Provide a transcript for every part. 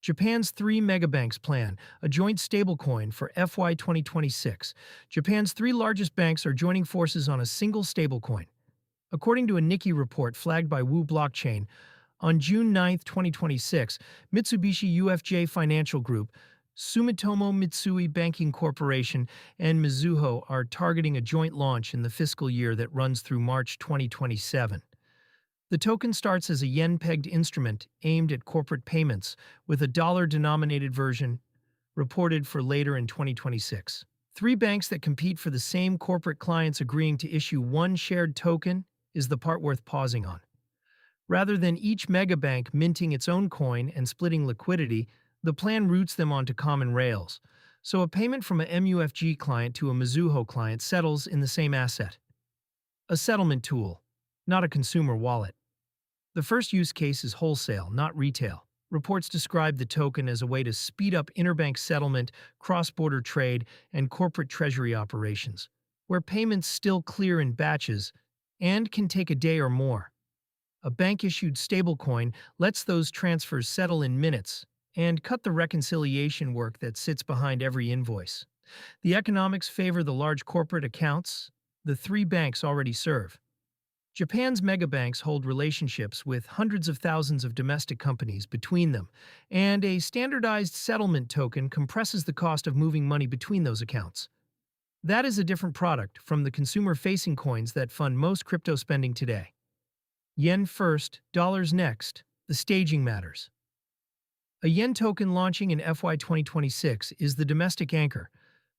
Japan's three megabanks plan, a joint stablecoin for FY2026. Japan's three largest banks are joining forces on a single stablecoin. According to a Nikkei report flagged by Wu Blockchain, on June 9, 2026, Mitsubishi UFJ Financial Group, Sumitomo Mitsui Banking Corporation, and Mizuho are targeting a joint launch in the fiscal year that runs through March 2027. The token starts as a yen-pegged instrument aimed at corporate payments, with a dollar-denominated version reported for later in 2026. Three banks that compete for the same corporate clients agreeing to issue one shared token is the part worth pausing on. Rather than each megabank minting its own coin and splitting liquidity, the plan routes them onto common rails, so a payment from a MUFG client to a Mizuho client settles in the same asset. A settlement tool, not a consumer wallet. The first use case is wholesale, not retail. Reports describe the token as a way to speed up interbank settlement, cross-border trade, and corporate treasury operations, where payments still clear in batches and can take a day or more. A bank-issued stablecoin lets those transfers settle in minutes and cut the reconciliation work that sits behind every invoice. The economics favor the large corporate accounts the three banks already serve. Japan's megabanks hold relationships with hundreds of thousands of domestic companies between them, and a standardized settlement token compresses the cost of moving money between those accounts. That is a different product from the consumer-facing coins that fund most crypto spending today. Yen first, dollars next. The staging matters. A yen token launching in FY2026 is the domestic anchor,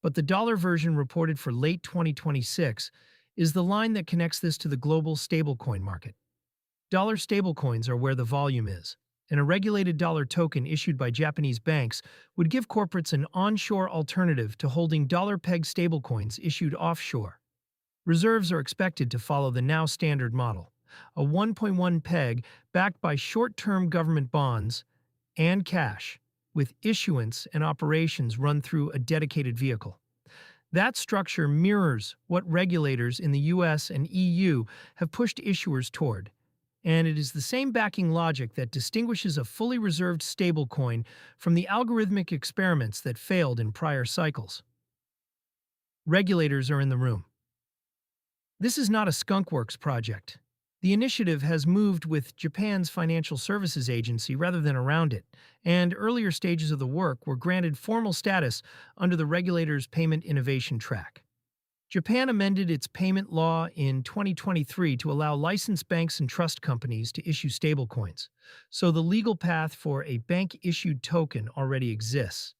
but the dollar version reported for late 2026 is the line that connects this to the global stablecoin market. Dollar stablecoins are where the volume is, and a regulated dollar token issued by Japanese banks would give corporates an onshore alternative to holding dollar-pegged stablecoins issued offshore. Reserves are expected to follow the now standard model, a 1.1 peg backed by short-term government bonds and cash, with issuance and operations run through a dedicated vehicle. That structure mirrors what regulators in the US and EU have pushed issuers toward, and it is the same backing logic that distinguishes a fully reserved stablecoin from the algorithmic experiments that failed in prior cycles. Regulators are in the room. This is not a skunkworks project. The initiative has moved with Japan's Financial Services Agency rather than around it, and earlier stages of the work were granted formal status under the regulator's Payment Innovation Track. Japan amended its payment law in 2023 to allow licensed banks and trust companies to issue stablecoins, so the legal path for a bank-issued token already exists.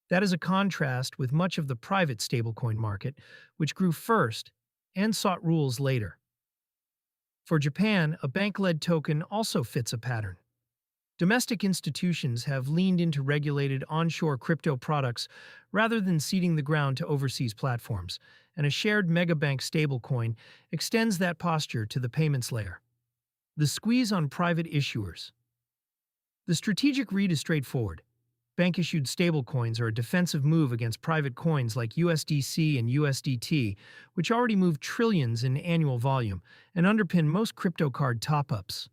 That is a contrast with much of the private stablecoin market, which grew first and sought rules later. For Japan, a bank-led token also fits a pattern. Domestic institutions have leaned into regulated onshore crypto products rather than ceding the ground to overseas platforms, and a shared megabank stablecoin extends that posture to the payments layer. The squeeze on private issuers. The strategic read is straightforward. Bank-issued stablecoins are a defensive move against private coins like USDC and USDT, which already move trillions in annual volume and underpin most crypto card top-ups.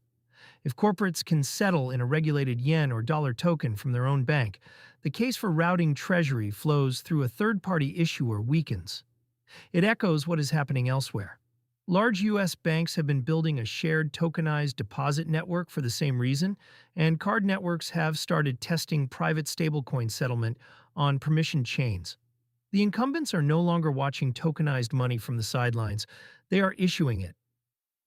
If corporates can settle in a regulated yen or dollar token from their own bank, the case for routing treasury flows through a third-party issuer weakens. It echoes what is happening elsewhere. Large U.S. banks have been building a shared tokenized deposit network for the same reason, and card networks have started testing private stablecoin settlement on permissioned chains. The incumbents are no longer watching tokenized money from the sidelines, they are issuing it.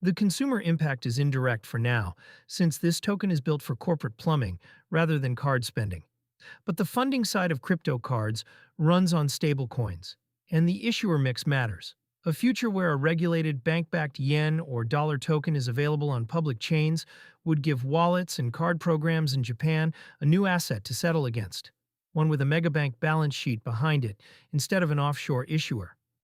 The consumer impact is indirect for now, since this token is built for corporate plumbing rather than card spending. But the funding side of crypto cards runs on stablecoins, and the issuer mix matters. A future where a regulated bank-backed yen or dollar token is available on public chains would give wallets and card programs in Japan a new asset to settle against, one with a megabank balance sheet behind it instead of an offshore issuer.